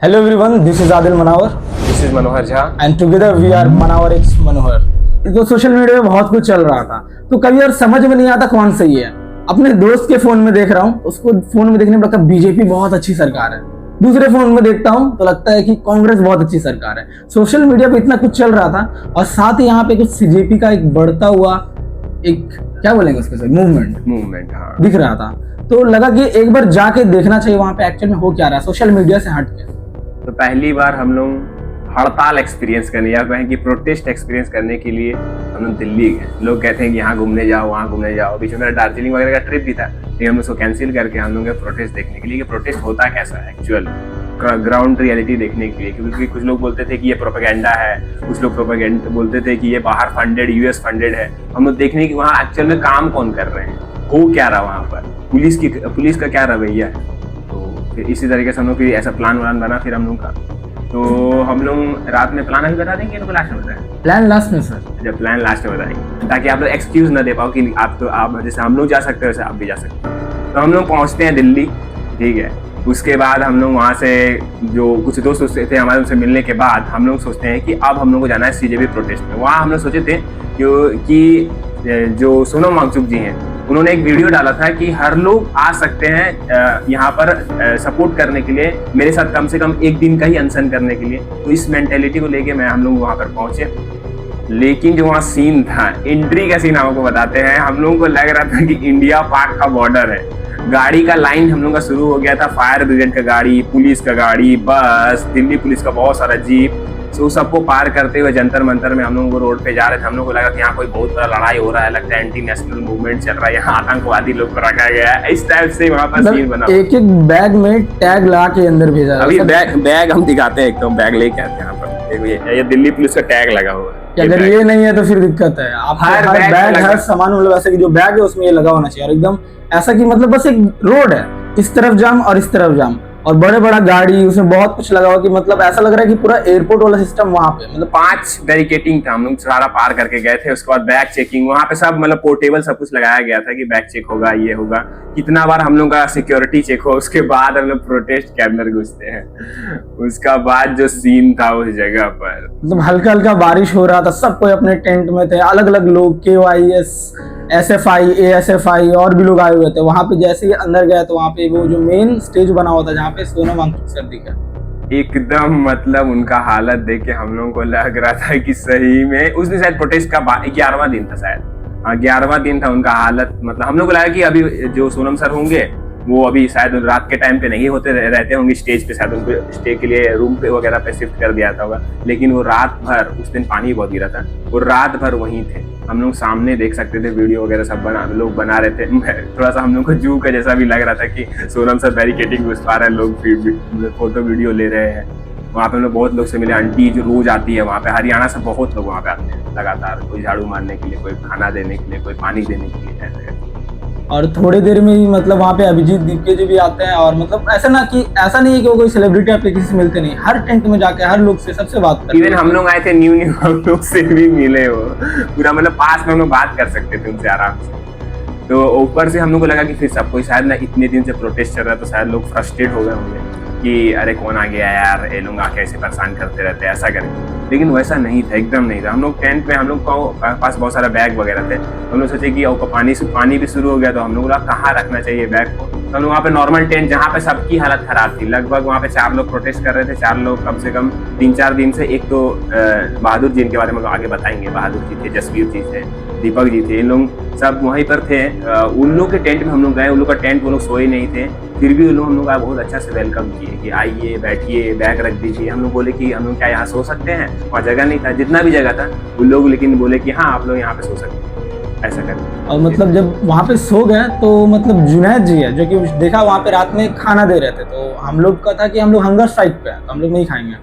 Hello everyone, this is Adil Manawar this is Manohar Jha. and together we are Manawar X Manohar। तो social media में बहुत कुछ चल रहा था, तो कभी यार समझ में नहीं आता कौन सही है। अपने दोस्त के फोन में देख रहा हूँ, उसको फोन में देखने में लगता है बीजेपी बहुत अच्छी सरकार है। दूसरे फोन में देखता हूँ तो लगता है कि कांग्रेस बहुत अच्छी सरकार है। सोशल मीडिया पे इतना कुछ चल रहा था और साथ ही यहाँ पे कुछ सीजेपी का एक बढ़ता हुआ एक क्या बोलेंगे उसके मूवमेंट हाँ। दिख रहा था। तो लगा कि एक बार जाके देखना चाहिए वहां पे एक्चुअल में हो क्या रहा है सोशल मीडिया से हट के। तो पहली बार हम लोग हड़ताल एक्सपीरियंस करने या कहें कि प्रोटेस्ट एक्सपीरियंस करने के लिए हम लोग दिल्ली गए। लोग कहते हैं कि यहाँ घूमने जाओ वहाँ घूमने जाओ। बीच में मेरा दार्जिलिंग वगैरह का ट्रिप भी था, लेकिन हम उसको कैंसिल करके हम लोग गए प्रोटेस्ट देखने के लिए कि प्रोटेस्ट होता कैसा है एक्चुअल ग्राउंड रियलिटी देखने के लिए। क्योंकि कुछ लोग बोलते थे कि ये प्रोपेगेंडा है, कुछ लोग प्रोपेगेंडा बोलते थे कि ये बाहर फंडेड यूएस फंडेड है। हम लोग देखने की वहाँ एक्चुअल में काम कौन कर रहे हैं, हो क्या रहा वहाँ पर, पुलिस का क्या रवैया है। तो फिर इसी तरीके से हम लोग फिर ऐसा प्लान बना फिर हम लोग का। तो हम लोग रात में प्लान अभी बता देंगे तो लास्ट में बताएं। प्लान लास्ट में सर, जब प्लान लास्ट में बताएंगे ताकि आप लोग एक्सक्यूज ना दे पाओ कि आप जैसे हम लोग जा सकते हो वैसे आप भी जा सकते हो। तो हम लोग पहुंचते हैं दिल्ली, ठीक है। उसके बाद हम लोग वहाँ से जो कुछ दोस्त थे हमारे, उनसे मिलने के बाद हम लोग सोचते हैं कि अब हम लोग को जाना है सीजेपी प्रोटेस्ट में। वहाँ हम लोग सोचे थे कि जो सोनम वांगचुक जी हैं उन्होंने एक वीडियो डाला था कि हर लोग आ सकते हैं यहाँ पर सपोर्ट करने के लिए, मेरे साथ कम से कम एक दिन का ही अनशन करने के लिए। तो इस मेंटेलिटी को लेके हम लोग वहाँ पर पहुंचे। लेकिन जो वहाँ सीन था, एंट्री का सीन आपको बताते हैं। हम लोगों को लग रहा था कि इंडिया पाक का बॉर्डर है। गाड़ी का लाइन हम लोग का शुरू हो गया था, फायर ब्रिगेड का गाड़ी, पुलिस का गाड़ी, बस, दिल्ली पुलिस का बहुत सारा जीप। तो सबको पार करते हुए जंतर मंतर में हम लोग को रोड पे जा रहे थे। हम लोग को लगा कि यहाँ कोई बहुत बड़ा लड़ाई हो रहा है, लगता है एंटी नेशनल मूवमेंट चल रहा है, यहाँ आतंकवादी लोग को रखा गया है। इस टाइप से वहाँ पर सीन बना। एक एक बैग में टैग लगा के अंदर भेजा है। अभी बैग हम दिखाते हैं, एकदम बैग लेके आते हैं यहाँ पर। ये दिल्ली पुलिस का टैग लगा हुआ है। अगर ये नहीं है तो फिर दिक्कत है। आप हर बैग हर सामान मतलब ऐसा कि जो बैग है उसमें ये लगा होना चाहिए। और एकदम ऐसा कि मतलब बस एक रोड है, इस तरफ जाम और इस तरफ जाम, और बड़े बड़ा गाड़ी, उसमें बहुत कुछ लगा हुआ कि मतलब ऐसा लग रहा है कि पूरा एयरपोर्ट वाला सिस्टम वहाँ पे। मतलब 5 बैरिकेटिंग था, हम लोग सारा पार करके गए थे। उसके बाद बैग चेकिंग, वहाँ पे सब मतलब पोर्टेबल सब कुछ लगाया गया था कि बैग चेक होगा, ये होगा। कितना बार हम लोग का सिक्योरिटी चेक हो, उसके बाद हम लोग प्रोटेस्ट के अंदर घुसते हैं। उसका बाद जो सीन था उस जगह पर, मतलब हल्का हल्का बारिश हो रहा था, सब कोई अपने टेंट में थे, अलग अलग लोग, KYS, SFI, ASFI और भी लोग आए हुए थे। वहां पे जैसे ही अंदर गए तो वहां पे वो जो मेन स्टेज बना हुआ था जहाँ पे सोनम वांगचुक सर दिखा, एकदम मतलब उनका हालत देख के हम लोगों को लग रहा था कि सही में उस दिन शायद प्रोटेस्ट का 11वां दिन था शायद। हाँ 11वां दिन था। उनका हालत मतलब हम लोग को लगा कि अभी जो सोनम सर होंगे वो अभी शायद रात के टाइम पे नहीं होते रहते होंगे स्टेज पे, शायद उनको स्टे के लिए रूम पे वगैरह पे शिफ्ट कर दिया था होगा। लेकिन वो रात भर, उस दिन पानी बहुत गिरा था, वो रात भर वहीं थे। हम लोग सामने देख सकते थे, वीडियो वगैरह सब लोग बना रहे थे। थोड़ा सा हम लोग को जू का जैसा भी लग रहा था कि सोनम सर बैरिकेडिंग घुस पा रहे हैं, लोग फोटो वीडियो ले रहे हैं। वहाँ पे हम लोग बहुत लोग से मिले। आंटी जो रोज आती है वहाँ पे, हरियाणा से बहुत लोग वहाँ पे आते हैं लगातार, कोई झाड़ू मारने के लिए, कोई खाना देने के लिए, कोई पानी देने के लिए, ऐसे। और थोड़ी देर में ही मतलब वहाँ पे अभिजीत दीपके जी भी आते हैं। और मतलब ऐसा ऐसा नहीं है कि वो कोई सेलिब्रिटी आप किसी से मिलते नहीं, हर टेंट में जाके हर लोग से सबसे बात करते। इवन हम लोग आए थे न्यू हम लोग से भी मिले, वो पूरा मतलब पास में हम लोग बात कर सकते थे उनसे आराम से। तो ऊपर से हम लोग को लगा कि फिर सब कोई शायद ना, इतने दिन से प्रोटेस्ट चल रहा है तो शायद लोग फ्रस्ट्रेट हो गए होंगे कि अरे कौन आ गया यार, ये लोग आके ऐसे परेशान करते रहते हैं, ऐसा करेंगे। लेकिन वैसा नहीं था, एकदम नहीं था। हम लोग टेंट में, हम लोग के पास बहुत सारा बैग वगैरह थे। हम लोग सोचे कि पानी भी शुरू हो गया तो हम लोग कहाँ रखना चाहिए बैग को। तो हम लोग वहाँ पे नॉर्मल टेंट, जहाँ पे सबकी हालत खराब थी, लगभग वहाँ पे 4 लोग प्रोटेस्ट कर रहे थे। 4 लोग कम से कम 3-4 दिन से। एक तो बहादुर जी, इनके बारे में आगे बताएंगे, बहादुर जी थे, जसवीर जी थे, दीपक जी थे, इन लोग सब वहीं पर थे। उन लोग के टेंट में हम लोग गए। उन लोग का टेंट वो लोग सोए नहीं थे, फिर भी उन लोग हम लोग का बहुत अच्छा से वेलकम किए कि आइए बैठिए, बैग रख दीजिए। हम लोग बोले कि हम लोग क्या यहाँ सो सकते हैं, वहाँ जगह नहीं था, जितना भी जगह था उन लोग लेकिन बोले कि हाँ आप लोग यहाँ पे सो सकते हैं, ऐसा करके। और मतलब जब वहाँ पे सो गए तो मतलब जुनैद जी है जो कि देखा वहाँ पे रात में खाना दे रहे थे, तो हम लोग का था कि हम लोग हंगर स्ट्राइक पे है तो हम लोग नहीं खाएंगे।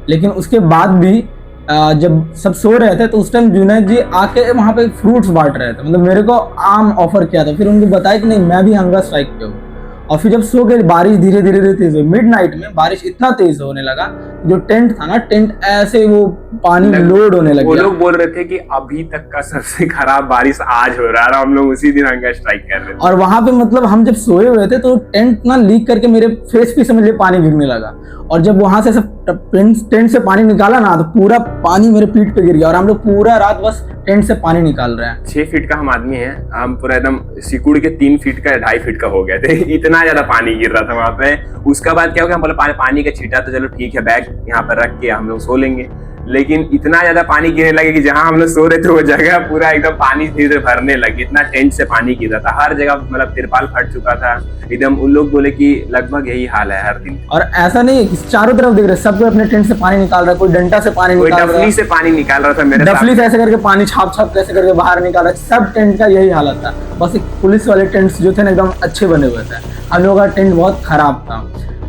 लेकिन उसके बाद भी जब सब सो रहे थे तो उस टाइम जुनैद जी आके वहाँ पे फ्रूट्स बांट रहे थे। मतलब मेरे को आम ऑफर किया था, फिर उनको बताया कि नहीं मैं भी हंगर स्ट्राइक पे हूँ। और फिर जब सो गए, बारिश धीरे धीरे तेज हुई। मिडनाइट में बारिश इतना तेज होने लगा, जो टेंट था ना, टेंट ऐसे वो पानी लोड होने लगा। वो लोग बोल रहे थे कि अभी तक का सबसे खराब बारिश आज हो रहा है, हम लोग उसी दिन हंगर स्ट्राइक कर रहे थे। और वहां पे मतलब हम जब सोए हुए थे तो टेंट ना लीक करके मेरे फेस पे समझ लिए पानी गिरने लगा। और जब वहां से सब टेंट से पानी निकाला ना तो पूरा पानी मेरे पीठ पे गिर गया और हम लोग पूरा रात बस टेंट से पानी निकाल रहे हैं। 6 फीट का हम आदमी है, हम पूरा एकदम सिकुड़ के 3 फीट का 2.5 फीट का हो गए थे। इतना ज्यादा पानी गिर रहा था वहां पे। उसका बाद क्या हो गया, हम बोले पानी का छींटा तो चलो ठीक है, बैग यहाँ पर रख के हम लोग सो लेंगे। लेकिन इतना ज्यादा पानी गिरने लगे कि जहां हम लोग सो रहे थे वो जगह पूरा एकदम पानी धीरे धीरे भरने लगी। इतना टेंट से पानी गिर रहा था, हर जगह मतलब तिरपाल फट चुका था एकदम। उन लोग बोले कि लगभग यही हाल है हर दिन। और ऐसा नहीं है कि चारों तरफ देख रहे, सब कोई अपने टेंट से पानी निकाल रहा है, कोई डंडा से पानी कोई निकाल रहा डफली है, से पानी निकाल रहा था, मेरे डफली से ऐसे करके पानी छाप कैसे करके बाहर निकाल रहा है। सब टेंट का यही हालत था। बस एक पुलिस वाले टेंट्स जो थे ना एकदम अच्छे बने हुए थे, हम लोगों का टेंट बहुत खराब था।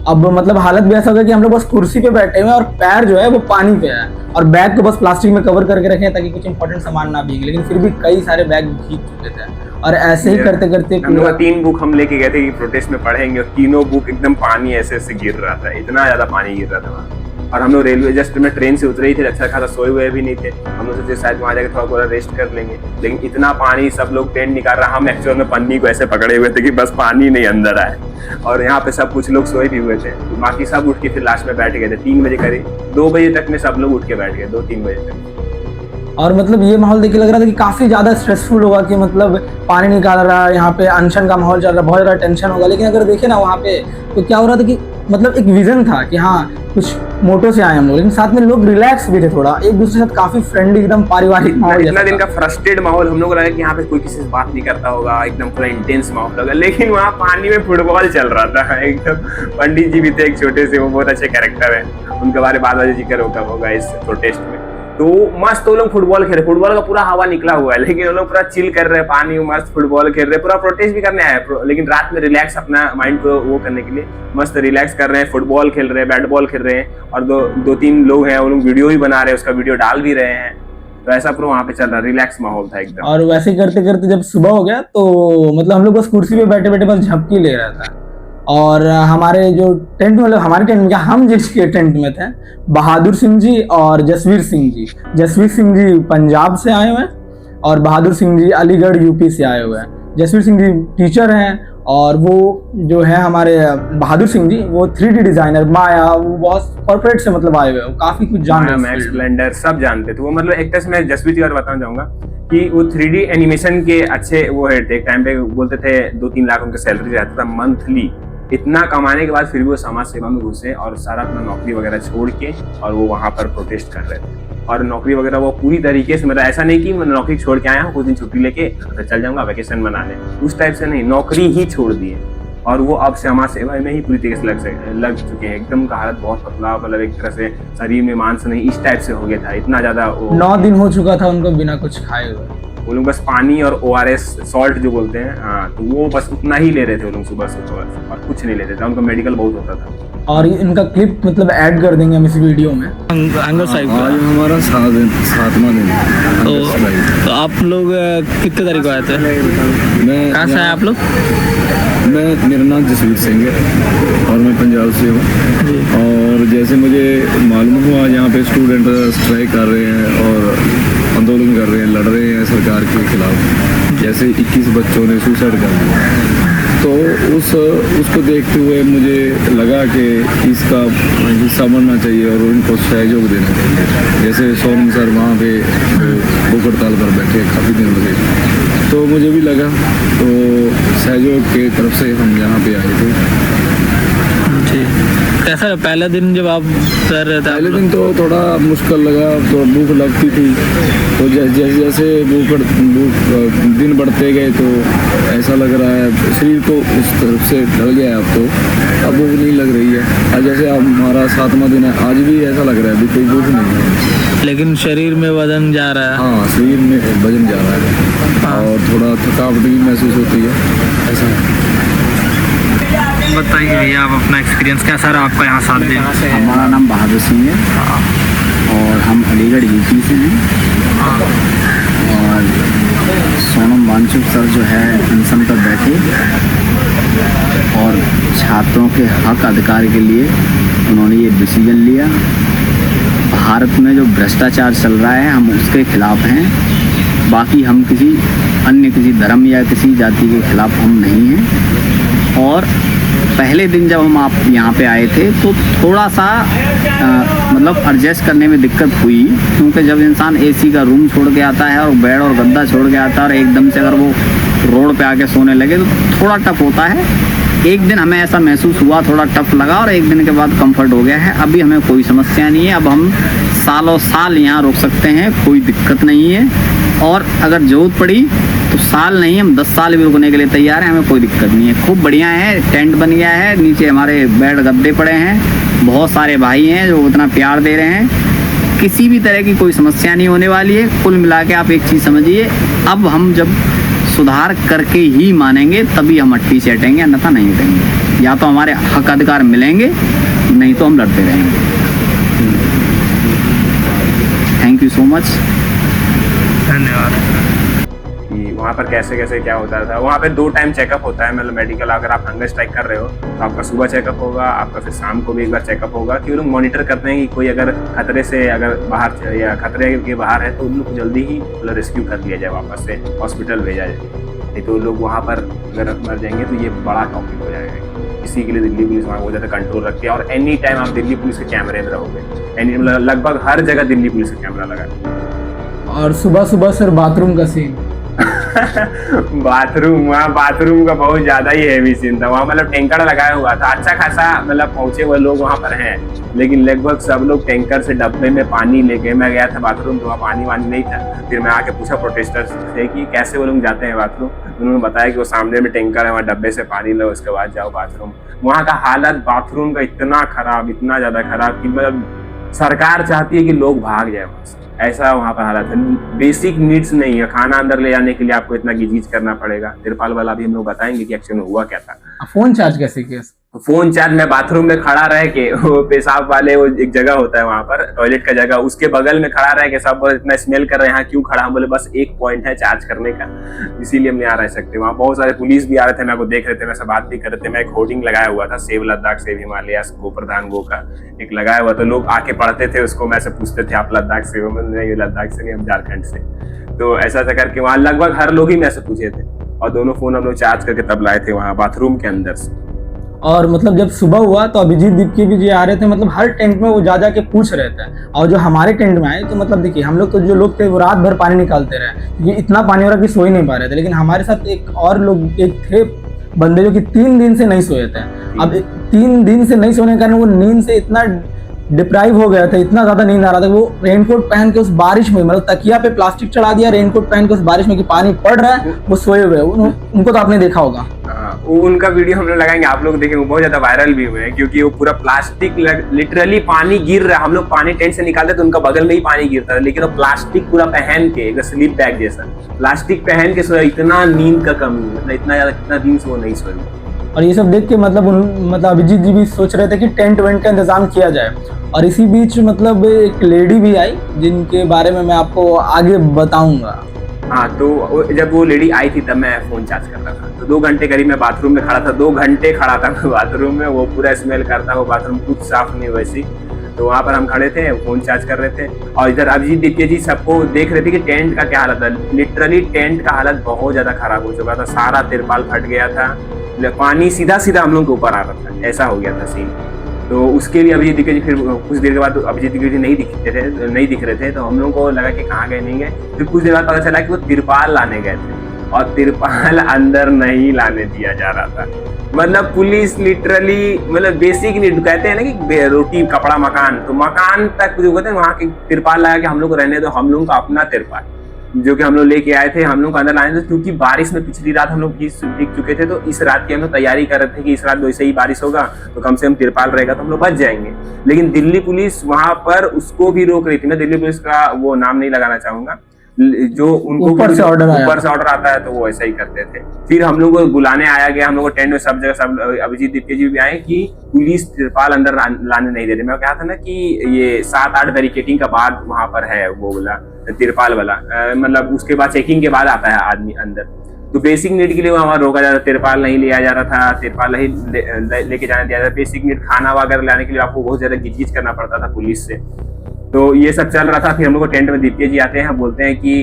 अब मतलब हालत भी ऐसा हो गया कि हम लोग बस कुर्सी पे बैठे हुए हैं और पैर जो है वो पानी पे है और बैग को बस प्लास्टिक में कवर करके रखे हैं ताकि कुछ इंपॉर्टेंट सामान ना भीगे, लेकिन फिर भी कई सारे बैग भीग चुके थे। और ऐसे ही करते करते हम लोग 3 बुक हम लेके गए थे कि प्रोटेस्ट में पढ़ेंगे और तीनों बुक एकदम पानी ऐसे ऐसे गिर रहा था, इतना ज्यादा पानी गिर रहा था वहाँ। और हम लोग रेलवे जस्ट में ट्रेन से उतरे ही थे, अच्छा खासा सोए हुए भी नहीं थे। हम लोग सोचे शायद वहाँ जाकर थोड़ा रेस्ट कर लेंगे, लेकिन इतना पानी, सब लोग टेंट निकाल रहा, हम एक्चुअल में पन्नी को ऐसे पकड़े हुए थे कि बस पानी नहीं अंदर आए। और यहाँ पे सब कुछ लोग सोए भी हुए थे, तो बाकी सब उठ के फिर लास्ट में बैठ गए थे 3 बजे करीब, 2 बजे तक में सब लोग उठ के बैठ गए, 2-3 बजे तक। और मतलब ये माहौल देख के लग रहा था कि काफी ज्यादा स्ट्रेसफुल होगा कि मतलब पानी निकाल रहा है, यहाँ पे अनशन का माहौल चल रहा है, बहुत ज्यादा टेंशन होगा। लेकिन अगर देखे ना वहाँ पे तो क्या हो रहा था कि मतलब एक विजन था कि हाँ कुछ मोटो से आए हम लोग, लेकिन साथ में लोग रिलैक्स भी थे, थोड़ा एक दूसरे के साथ काफी फ्रेंडली एकदम पारिवारिक माहौल। इतना दिन का फ्रस्ट्रेटेड माहौल, हम लोग को लगा कि यहाँ पे कोई किसी से बात नहीं करता होगा, एकदम पूरा इंटेंस माहौल होगा, लेकिन वहाँ पानी में फुटबॉल चल रहा था एकदम। पंडित जी भी थे एक छोटे से, वो बहुत अच्छे कैरेक्टर है, उनके बारे में बाद में जिक्र होगा इस प्रोटेस्ट में। तो मस्त वो लोग फुटबॉल खेल रहे, फुटबॉल का पूरा हवा निकला हुआ है, लेकिन वो लोग पूरा चिल कर रहे हैं, पानी में मस्त फुटबॉल खेल रहे हैं, पूरा प्रोटेस्ट भी करने आए हैं, लेकिन रात में रिलैक्स अपना माइंड को वो करने के लिए मस्त रिलैक्स कर रहे हैं, फुटबॉल खेल रहे हैं, बैट बॉल खेल रहे हैं। और 2-3 लोग हैं, वो लोग वीडियो भी बना रहे हैं, उसका वीडियो डाल भी रहे हैं। तो ऐसा पूरा वहाँ पे चल रहा, रिलैक्स माहौल था एकदम। और वैसे करते करते जब सुबह हो गया तो मतलब हम लोग बस कुर्सी पे बैठे बैठे बस झपकी ले रहा था। और हमारे जो टेंट मतलब हमारे टेंट में, हम जिसके टेंट में थे, बहादुर सिंह जी और जसवीर सिंह जी। जसवीर सिंह जी पंजाब से आए हुए हैं और बहादुर सिंह जी अलीगढ़ यूपी से आए हुए हैं। जसवीर सिंह जी टीचर हैं और वो जो है हमारे बहादुर सिंह जी वो 3D डिजाइनर, माया, वो बहुत कॉर्पोरेट से मतलब आए हुए हैं, काफी कुछ जानते हैं, मैक्स ब्लेंडर सब जानते थे वो। मतलब एक तरह से मैं जसवीर जी और बताना चाहूंगा कि वो 3D एनिमेशन के अच्छे वो हेड थे। एक टाइम पे बोलते थे 2-3 लाख उनका सैलरी रहता था मंथली। इतना कमाने के बाद फिर भी वो समाज सेवा में घुसे और सारा अपना नौकरी वगैरह छोड़ के और वो वहां पर प्रोटेस्ट कर रहे थे। और नौकरी वगैरह वो पूरी तरीके से, मतलब ऐसा नहीं कि मैं नौकरी छोड़ के आया हूँ कुछ दिन छुट्टी लेके तो चल जाऊंगा वेकेशन मनाने, उस टाइप से नहीं, नौकरी ही छोड़ दिए और वो अब समाज सेवा में ही पूरी तरीके से लग चुके हैं। एकदम का हालत बहुत पतला, मतलब एक तरह से शरीर में मांस नहीं, इस टाइप से हो गया था, इतना ज्यादा। 9 दिन हो चुका था उनको बिना कुछ खाए हुए। वो लोग बस पानी और ORS सॉल्ट जो बोलते हैं, हाँ, तो वो बस उतना ही ले रहे थे वो लोग सुबह से और कुछ नहीं लेते थे। उनका मेडिकल बहुत होता था। और इनका क्लिप मतलब ऐड कर देंगे हम इस वीडियो में। हंगर स्ट्राइक आज हमारा 7वां दिन। तो आप लोग कितने तारीख को आए थे? मैं कहाँ से आए आप लोग? मेरा नाम जसवीर सिंह है और मैं पंजाब से हूँ। और जैसे मुझे मालूम हुआ यहाँ पे स्टूडेंट स्ट्राइक कर रहे हैं और आंदोलन कर रहे हैं, लड़ रहे हैं सरकार के खिलाफ, जैसे 21 बच्चों ने सुसाइड कर दिया, तो उसको देखते हुए मुझे लगा कि इसका हिस्सा बनना चाहिए और उनको सहयोग देना चाहिए। जैसे सोनम सर वहाँ पे भूख हड़ताल पर बैठे काफ़ी दिन से, तो मुझे भी लगा, तो सहयोग के तरफ से हम यहाँ पे आए थे। कैसा पहला दिन जब आप कर रहे थे? पहले दिन तो थोड़ा मुश्किल लगा, तो भूख लगती थी, तो जैसे जैसे भूख दिन बढ़ते गए तो ऐसा लग रहा है शरीर को उस तरफ से ढल गया है। अब भूख नहीं लग रही है। आज जैसे अब हमारा 7वां दिन है, आज भी ऐसा लग रहा है अभी कोई भूख नहीं है, लेकिन शरीर में वजन जा रहा है। हाँ, शरीर में वजन जा रहा है और थोड़ा थकावट भी महसूस होती है, ऐसा है। बताइए भैया आप अपना एक्सपीरियंस कैसा रहा आपका यहाँ 7 दिन? हमारा नाम बहादुर सिंह है और हम अलीगढ़ यूपी से हैं। और सोनम वांगचुक सर जो है अनशन पर बैठे और छात्रों के हक अधिकार के लिए उन्होंने ये डिसीजन लिया। भारत में जो भ्रष्टाचार चल रहा है हम उसके खिलाफ हैं, बाकी हम किसी धर्म या किसी जाति के खिलाफ हम नहीं हैं। और पहले दिन जब हम आप यहाँ पे आए थे तो थोड़ा सा मतलब एडजस्ट करने में दिक्कत हुई, क्योंकि जब इंसान एसी का रूम छोड़ के आता है और बेड और गद्दा छोड़ के आता है और एकदम से अगर वो रोड पे आके सोने लगे तो थोड़ा टफ होता है। एक दिन हमें ऐसा महसूस हुआ, थोड़ा टफ लगा, और एक दिन के बाद कंफर्ट हो गया है। अभी हमें कोई समस्या नहीं है, अब हम सालों साल यहाँ रुक सकते हैं, कोई दिक्कत नहीं है। और अगर ज़रूरत पड़ी तो साल नहीं, हम 10 साल भी रुकने के लिए तैयार हैं, हमें कोई दिक्कत नहीं है। खूब बढ़िया है, टेंट बन गया है, नीचे हमारे बेड गद्दे पड़े हैं, बहुत सारे भाई हैं जो उतना प्यार दे रहे हैं, किसी भी तरह की कोई समस्या नहीं होने वाली है। कुल मिला के आप एक चीज़ समझिए, अब हम जब सुधार करके ही मानेंगे तभी हम हट्टी से हटेंगे, अन्यथा नहीं हटेंगे। या तो हमारे हक अधिकार मिलेंगे, नहीं तो हम लड़ते रहेंगे। Thank you so much. धन्यवाद। कि वहाँ पर कैसे कैसे क्या होता था। वहाँ पे 2 टाइम चेकअप होता है, मतलब मेडिकल। अगर आप हंगर स्ट्राइक कर रहे हो तो आपका सुबह चेकअप होगा, आपका फिर शाम को भी एक बार चेकअप होगा, कि वो लोग मॉनिटर करते हैं कि कोई अगर खतरे से अगर बाहर या खतरे के बाहर है तो उन लोग को जल्दी ही मतलब रेस्क्यू कर लिया जाए, वापस से हॉस्पिटल भेजा जाए। नहीं तो लोग वहाँ पर अगर मर जाएंगे तो ये बड़ा टॉपिक हो जाएगा। इसी के लिए दिल्ली पुलिस वहाँ बहुत ज़्यादा कंट्रोल रखती है, और एनी टाइम आप दिल्ली पुलिस के कैमरे में रहोगे। लगभग हर जगह दिल्ली पुलिस का कैमरा लगा है। और सुबह सुबह सर बाथरूम का सीन वहाँ बाथरूम का बहुत ज्यादा ही हैवी सीन था। वहाँ मतलब टैंकर लगाया हुआ था, अच्छा खासा मतलब पहुंचे हुए लोग वहाँ पर हैं, लेकिन लगभग सब लोग टैंकर से डब्बे में पानी लेके। मैं गया था बाथरूम तो वहाँ पानी वानी नहीं था। फिर मैं आके पूछा प्रोटेस्टर्स से कि कैसे वो लोग जाते हैं बाथरूम। उन्होंने बताया कि वो सामने में टैंकर है, वहाँ डब्बे से पानी लो, उसके बाद जाओ बाथरूम। वहाँ का हालत बाथरूम का इतना खराब, इतना ज्यादा खराब कि मतलब सरकार चाहती है कि लोग भाग जाए वहाँ से, ऐसा वहाँ पर हालत है। बेसिक नीड्स नहीं है, खाना अंदर ले जाने के लिए आपको इतना गिजीज करना पड़ेगा। तिरपाल वाला भी हम लोग बताएंगे कि एक्चुअली हुआ क्या था। फोन चार्ज कैसे किया? फोन चार्ज में बाथरूम में खड़ा रह के, वो पेशाब वाले वो एक जगह होता है वहाँ पर टॉयलेट का जगह, उसके बगल में खड़ा रह के सब बोले इतना स्मेल कर रहे हैं, यहाँ क्यों खड़ा? बोले बस एक पॉइंट है चार्ज करने का, इसीलिए हम यहाँ रह सकते। वहाँ बहुत सारे पुलिस भी आ रहे थे, मेरे को देख रहे थे, मेरे से बात भी कर रहे थे। मैं एक होर्डिंग लगाया हुआ था, सेव लद्दाख सेव हिमालय गो प्रधान गो का एक लगाया हुआ, तो लोग आके पढ़ते थे उसको। मैं से पूछते थे आप लद्दाख से हो? नहीं, लद्दाख से नहीं, हम झारखंड से। तो ऐसा करके वहाँ लगभग हर लोग ही मैं से पूछे थे, और दोनों फोन हम लोग चार्ज करके तब लाए थे वहाँ बाथरूम के अंदर से। और मतलब जब सुबह हुआ तो अभिजीत दीपकी भी जी आ रहे थे, मतलब हर टेंट में वो जा के पूछ रहे थे। और जो हमारे टेंट में आए तो मतलब देखिए, हम लोग तो जो लोग थे वो रात भर पानी निकालते रहे, ये इतना पानी हो रहा कि सो ही नहीं पा रहे थे। लेकिन हमारे साथ एक और लोग एक थे बंदे जो कि 3 दिन से नहीं सोए थे। अब 3 दिन से नहीं सोने के कारण वो नींद से इतना डिप्राइव हो गया था, इतना ज्यादा नींद आ रहा था। वो रेनकोट पहन के उस बारिश में, मतलब तकिया पे प्लास्टिक चढ़ा दिया, रेनकोट पहन के उस बारिश में कि पानी पड़ रहा है, वो सोए हुए। उनको तो आपने देखा होगा। उनका वीडियो हम लोग लगाएंगे, आप लोग देखेंगे, वो बहुत ज्यादा वायरल भी हुए हैं, क्योंकि वो पूरा प्लास्टिक लिटरली पानी गिर रहा है। हम लोग पानी टेंट से निकालते तो उनका बगल में ही पानी गिरता था, लेकिन वो प्लास्टिक पूरा पहन के, एक स्लीप बैग जैसा प्लास्टिक पहन के सोया। इतना नींद का कमी, मतलब इतना दिन से वो नहीं सोए। और ये सब देख के मतलब अभिजीत जी भी सोच रहे थे कि टेंट वेंट का इंतजाम किया जाए। और इसी बीच मतलब एक लेडी भी आई, जिनके बारे में मैं आपको आगे बताऊंगा। हाँ, तो जब वो लेडी आई थी तब मैं फोन चार्ज कर रहा था, तो 2 घंटे करीब मैं बाथरूम में खड़ा था। 2 घंटे खड़ा था मैं बाथरूम में, वो पूरा स्मेल करता, वो बाथरूम कुछ साफ नहीं वैसी। तो वहाँ पर हम खड़े थे, फोन चार्ज कर रहे थे, और इधर अभिजीत दीपकी जी सबको देख रहे थे कि टेंट का क्या हालत है। लिटरली टेंट का हालत बहुत ज्यादा खराब हो चुका था, सारा तिरपाल फट गया था, पानी सीधा हम लोग के ऊपर आ रहा था, ऐसा हो गया था सीन। तो उसके लिए अभिजीत दीपकी जी फिर कुछ देर के बाद अभिजीत दीपकी जी नहीं दिख रहे थे, तो हम लोगों को लगा कि कहाँ गए, नहीं गए। फिर कुछ देर बाद पता चला कि वो तिरपाल लाने गए थे, और तिरपाल अंदर नहीं लाने दिया जा रहा था। मतलब पुलिस लिटरली, मतलब बेसिक नीड कहते हैं ना कि रोटी कपड़ा मकान, तो मकान तक जो कहते हैं वहाँ की तिरपाल लगा के हम लोग को रहने दो। हम लोगों का अपना तिरपाल जो कि हम लोग लेके आए थे, हम लोग को अंदर लाने थे, क्योंकि बारिश में पिछली रात हम लोग भीग चुके थे। तो इस रात की हम लोग तैयारी कर रहे थे कि इस रात वैसे ही बारिश होगा तो कम से कम तिरपाल रहेगा तो हम लोग बच जाएंगे। लेकिन दिल्ली पुलिस वहां पर उसको भी रोक रही थी। मैं दिल्ली पुलिस का वो नाम नहीं लगाना चाहूंगा, जो उनको ऊपर से ऑर्डर आता है तो वो ऐसा ही करते थे। फिर हम लोग को बुलाने आया गया, हम लोग को टेंट में सब जगह सब अभिजीत दीपकी जी भी आए कि पुलिस तिरपाल अंदर लाने नहीं दे रही। मैं कहा था ना कि ये 7-8 बैरिकेडिंग का बाद वहां पर है वो बोला तिरपाल वाला, मतलब उसके बाद चेकिंग के बाद आता है आदमी अंदर। तो बेसिक नीड के लिए वहां रोका जा रहा था, तिरपाल नहीं लिया जा रहा था, तिरपाल नहीं लेके जाने दिया था। बेसिक नीड खाना वगैरह लाने के लिए आपको बहुत ज्यादा गिचगिच करना पड़ता था पुलिस से। तो ये सब चल रहा था। फिर हम लोग को टेंट में दीपके जी आते हैं, बोलते हैं कि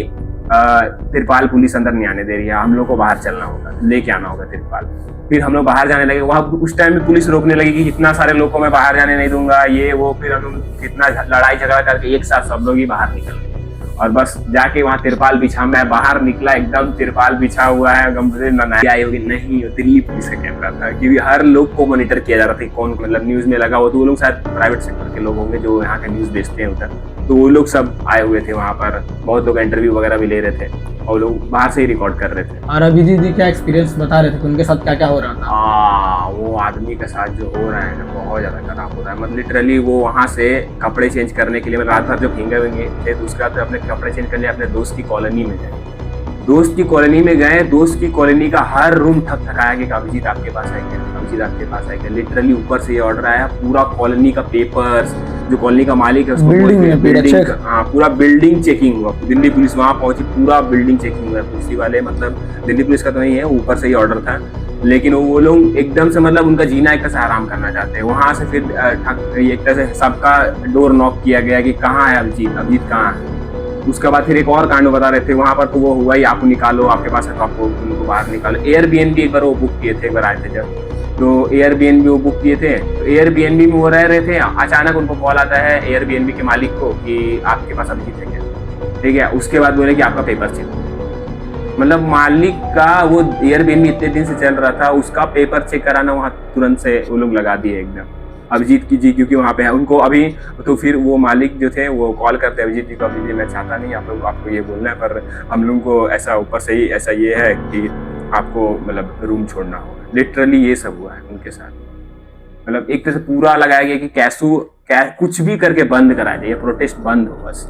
तिरपाल पुलिस अंदर नहीं आने दे रही है, हम लोग को बाहर चलना होगा, लेके आना होगा तिरपाल। फिर हम लोग बाहर जाने लगे, वहाँ उस टाइम में पुलिस रोकने लगी कि इतना सारे लोग को मैं बाहर जाने नहीं दूंगा, ये वो। फिर हम लोग कितना लड़ाई झगड़ा करके एक साथ सब लोग ही बाहर निकल गए और बस जाके वहाँ तिरपाल बिछा, मैं बाहर निकला, एकदम तिरपाल बिछा हुआ है, आई होगी नहीं, दिल्ली पुलिस का कैमरा था, क्योंकि हर लोग को मॉनिटर किया जा रहा था कौन मतलब न्यूज में लगा हो। तो वो लोग शायद प्राइवेट सेक्टर के लोग होंगे जो यहाँ का न्यूज बेचते हैं उधर, तो वो लोग सब आए हुए थे वहाँ पर, बहुत लोग इंटरव्यू वगैरह भी ले रहे थे और लोग बाहर से ही रिकॉर्ड कर रहे थे। और अभिजीत जी क्या एक्सपीरियंस बता रहे थे कि उनके साथ क्या क्या हो रहा था? वो आदमी के साथ जो हो रहा है ना बहुत ज्यादा खराब हो रहा है। मतलब लिटरली वो वहाँ से कपड़े चेंज करने के लिए, मतलब रात भर जो भींगे हुए थे, तो उसके बाद अपने कपड़े चेंज करने अपने दोस्त की कॉलोनी में गए। दोस्त की कॉलोनी में गए, दोस्त की कॉलोनी का हर रूम ठक ठकाया कि अभिजीत आपके पास आएंगे, अभिजीत आपके पास आएंगे। लिटरली ऊपर से ये ऑर्डर आया, पूरा कॉलोनी का पेपर्स, जो कॉलोनी का मालिक है उसको बिल्डिंग, हाँ पूरा बिल्डिंग चेकिंग हुआ। दिल्ली पुलिस वहाँ पहुंची, पूरा बिल्डिंग चेकिंग हुआ। पुलिस वाले मतलब दिल्ली पुलिस का तो नहीं है, ऊपर से ही ऑर्डर था, लेकिन वो लोग एकदम से मतलब उनका जीना एक तरह से आराम करना चाहते हैं। वहां से फिर एक तरह से सबका डोर नॉक किया गया कि कहाँ है अभिजीत, अभिजीत कहाँ है। उसके बाद फिर एक और कांड बता रहे थे वहां पर, तो वो हुआ ही, आपको निकालो, आपके पास है तो आपको उनको बाहर निकालो। एयरबीएनबी एक बार वो बुक किए थे, एक बार आए थे जब, तो एयरबीएनबी वो बुक किए थे, तो एयरबीएनबी में वो रह रहे थे, अचानक उनको कॉल आता है एयरबीएनबी के मालिक को कि आपके पास अभिजीत है क्या, ठीक है। उसके बाद बोले कि आपका पेपर चेक, मतलब मालिक का वो एयरबीएनबी इतने दिन से चल रहा था, उसका पेपर चेक कराना वहाँ तुरंत से वो लोग लगा दिए एकदम अभिजीत की जी, क्योंकि वहाँ पे है उनको अभी। तो फिर वो मालिक जो थे वो कॉल करते अभिजीत जी को, अभिजीत जी मैं चाहता नहीं आप लोग, आपको ये बोलना है, पर हम लोग को ऐसा ऊपर से ही ऐसा ये है कि आपको मतलब रूम छोड़ना होगा। लिटरली ये सब हुआ है उनके साथ। मतलब एक तरह से पूरा लगाया गया कि कुछ भी करके बंद कराया जाए, प्रोटेस्ट बंद हो बस।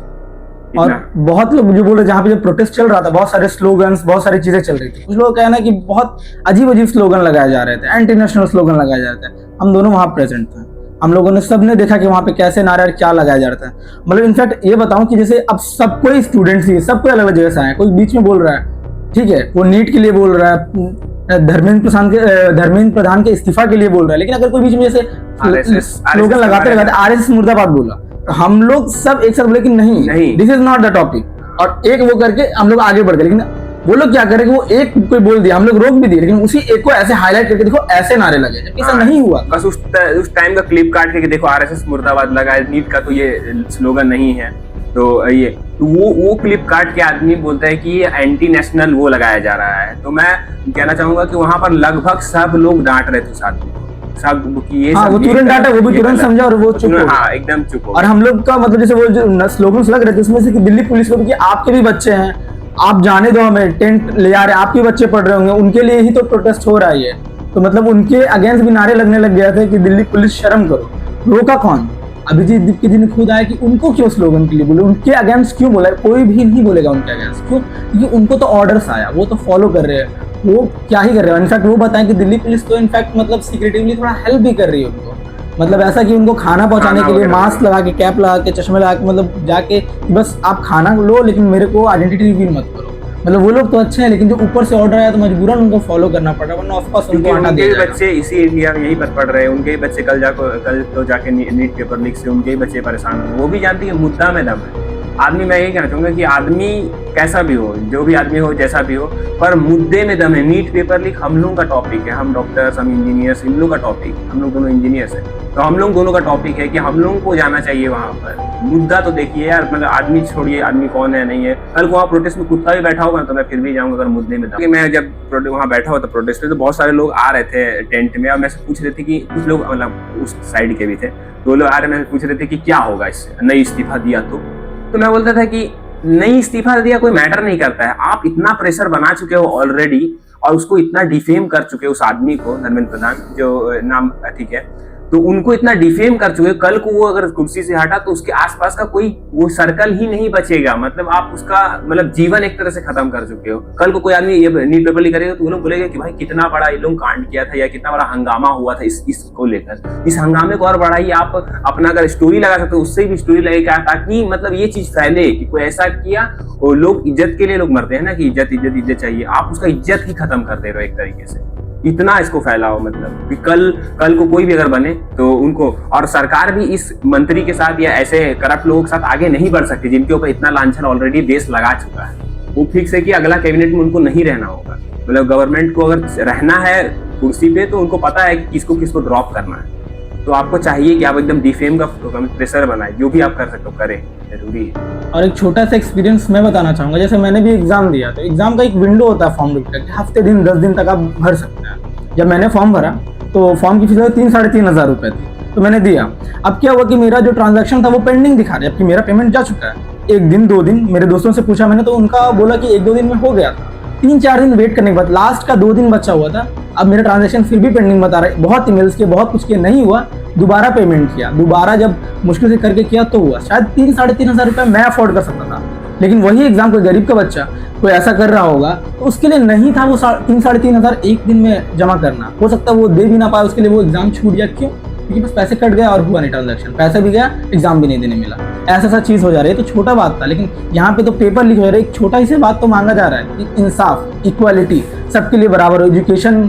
और बहुत लोग मुझे बोल रहे, जहाँ पे जब प्रोटेस्ट चल रहा था बहुत सारे स्लोगन्स, बहुत सारी चीजें चल रही थी। कुछ लोग कहना कि बहुत अजीब अजीब स्लोगन लगाए जा रहे थे, एंटी नेशनल स्लोगन लगाए जा रहे थे। हम दोनों वहाँ प्रेजेंट थे, हम लोगों ने सबने देखा कि वहाँ पे कैसे नारे और क्या लगाया जा रहा था। मतलब इनफैक्ट ये बताऊं कि जैसे अब सबको ही स्टूडेंट्स ही सबको अलग अलग जगह से आए, कोई बीच में बोल रहा है, ठीक है, वो नीट के लिए बोल रहा है, धर्मेंद्र प्रधान के इस्तीफा के लिए बोल रहा है, लेकिन अगर कोई बीच में जैसे स्लोगन लगाते लगाते आरएसएस मुर्दाबाद बोला, तो हम लोग सब एक साथ बोले कि नहीं, this is not the topic, और एक वो करके हम लोग आगे बढ़ गए। लेकिन वो लोग क्या करें कि वो एक कोई बोल दिया, हम लोग रोक भी दिए, लेकिन उसी एक को ऐसे हाईलाइट करके देखो ऐसे नारे लगे, जबकि ऐसा नहीं हुआ। बस उस टाइम का क्लिप काट के देखो आरएसएस मुर्दाबाद लगा है, नीट का तो ये स्लोगन नहीं है, तो ये तो वो क्लिप काट के आदमी बोलता है कि ये एंटी नेशनल वो लगाया जा रहा है। तो मैं कहना चाहूंगा कि वहां पर लगभग सब लोग डांट रहे थे साथ में, सब कि ये वो तुरंत डांटा, वो भी तुरंत समझा और वो चुप हो, हाँ एकदम चुप हो। और हम लोग का मतलब जैसे वो जो स्लोगन्स लग रहे थे उसमें से कि दिल्ली पुलिस को कि आपके भी बच्चे हैं, आप जाने दो, हमें टेंट ले आ रहे हैं, आपके बच्चे पढ़ रहे होंगे, उनके लिए ही तो प्रोटेस्ट हो रहा है। तो मतलब उनके अगेंस्ट भी नारे लगने लग गया थे कि दिल्ली पुलिस शर्म करो। रोका कौन? अभिजीत दीप के दिन खुद आया कि उनको क्यों स्लोगन के लिए बोले, उनके अगेंस्ट क्यों बोला, कोई भी नहीं बोलेगा उनके अगेंस्ट, क्यों? क्योंकि उनको तो ऑर्डर्स आया, वो तो फॉलो कर रहे हैं, वो क्या ही कर रहे हैं। इनफैक्ट वो बताएं कि दिल्ली पुलिस तो इनफैक्ट मतलब सीक्रेटिवली थोड़ा हेल्प भी कर रही है उनको, मतलब ऐसा कि उनको खाना पहुंचाने के लिए मास्क लगा के, कैप लगा के, चश्मे लगा के, मतलब जाके बस आप खाना लो लेकिन मेरे को आइडेंटिटी रिवील मत करो। मतलब वो लोग तो अच्छे हैं, लेकिन जो ऊपर से ऑर्डर आया तो मजबूरन उनको फॉलो करना पड़ रहा है, वरना ऑफ कोर्स उनको हटा दिया जाएगा। बच्चे इसी इंडिया में यहीं पर पढ़ रहे हैं, उनके ही बच्चे कल तो जाके नीट पेपर लीक से उनके ही बच्चे परेशान हो। वो भी जानती है मुद्दा में दम है आदमी। मैं यही कहना चाहूंगा कि आदमी कैसा भी हो, जो भी आदमी हो, जैसा भी हो, पर मुद्दे में दम है। नीट पेपर लीक हम लोगों का टॉपिक है, हम डॉक्टर्स, हम इंजीनियर्स, इन लोगों का टॉपिक, हम लोग दोनों इंजीनियर्स हैं, तो हम लोग दोनों का टॉपिक है कि हम लोगों को जाना चाहिए वहाँ पर। मुद्दा तो देखिए यार, मतलब आदमी छोड़िए, आदमी कौन है नहीं है। कल को वहाँ प्रोटेस्ट में कुत्ता भी बैठा होगा तो मैं फिर भी जाऊँगा अगर मुद्दे में दम। मैं जब वहाँ बैठा हुआ था प्रोटेस्ट में, तो बहुत सारे लोग आ रहे थे टेंट में, और मैं पूछ रहे थे कि कुछ लोग मतलब उस साइड के भी थे, तो लोग आ रहे, मैं पूछ रहे थे कि क्या होगा इससे, नहीं इस्तीफा दिया तो मैं बोलता था कि नहीं इस्तीफा दिया कोई मैटर नहीं करता है, आप इतना प्रेशर बना चुके हो ऑलरेडी और उसको इतना डिफेम कर चुके हो, उस आदमी को, धर्मेंद्र प्रधान जो नाम ठीक है, तो उनको इतना डिफेम कर चुके, कल को वो अगर कुर्सी से हटा तो उसके आसपास का कोई वो सर्कल ही नहीं बचेगा। मतलब आप उसका मतलब जीवन एक तरह से खत्म कर चुके हो। कल को कोई आदमी ये नीट पेपर लीक करेगा तो वो लोग बोलेगा कि भाई कितना बड़ा ये लोग कांड किया था या कितना बड़ा हंगामा हुआ था इसको लेकर। इस हंगामे को और बढ़ाइए, आप अपना अगर स्टोरी लगा सकते हो उससे भी स्टोरी लगेगा, ताकि मतलब ये चीज फैले कि कोई ऐसा किया। और लोग इज्जत के लिए लोग मरते हैं ना, कि इज्जत चाहिए, आप उसका इज्जत ही खत्म कर दे रहे हो एक तरीके से। इतना इसको फैलाओ, मतलब कि कल को कोई भी अगर बने तो उनको, और सरकार भी इस मंत्री के साथ या ऐसे करप्ट लोगों के साथ आगे नहीं बढ़ सकती जिनके ऊपर इतना लांछन ऑलरेडी देश लगा चुका है। वो फिक्स है कि अगला कैबिनेट में उनको नहीं रहना होगा। मतलब गवर्नमेंट को अगर रहना है कुर्सी पे तो उनको पता है कि किसको किसको ड्रॉप करना है। तो आपको चाहिए कि आप एकदम डिफेम का प्रेशर बनाए, जो भी आप कर सकते हो करें, जरूरी है। और एक छोटा सा एक्सपीरियंस मैं बताना चाहूँगा। जैसे मैंने भी एग्जाम दिया, तो एग्जाम का एक विंडो होता है फॉर्म भरने का, हफ्ते दिन 10 दिन तक आप भर सकते हैं। जब मैंने फॉर्म भरा तो फॉर्म की फीस 3-3.5 हज़ार रुपये थी, तो मैंने दिया। अब क्या हुआ कि मेरा जो ट्रांजैक्शन था वो पेंडिंग दिखा रहा है, जबकि मेरा पेमेंट जा चुका है। 1 दिन 2 दिन मेरे दोस्तों से पूछा मैंने, तो उनका बोला कि 1-2 दिन में हो गया था। 3-4 दिन वेट करने के बाद लास्ट का 2 दिन बचा हुआ था। अब मेरा ट्रांजैक्शन फिर भी पेंडिंग बता रहा है, बहुत ईमेल्स किए, बहुत कुछ किया, नहीं हुआ। दोबारा पेमेंट किया, दोबारा जब मुश्किल से करके किया तो हुआ। शायद 3-3.5 हज़ार रुपये मैं अफोर्ड कर सकता था, लेकिन वही एग्जाम कोई गरीब का बच्चा कोई ऐसा कर रहा होगा तो उसके लिए नहीं था वो 3-3.5 हज़ार एक दिन में जमा करना। हो सकता है वो दे भी ना पाए, उसके लिए वो एग्जाम छूट गया। क्यों? क्योंकि बस पैसे कट गया और हुआ नहीं ट्रांजैक्शन, पैसा भी गया, एग्जाम भी नहीं देने मिला। ऐसा चीज़ हो जा रही है। तो छोटा बात था, लेकिन यहाँ पे तो पेपर लीक हो रहा है। एक छोटा ही से बात तो मांगा जा रहा है कि इंसाफ, इक्वालिटी, सबके लिए बराबर हो, एजुकेशन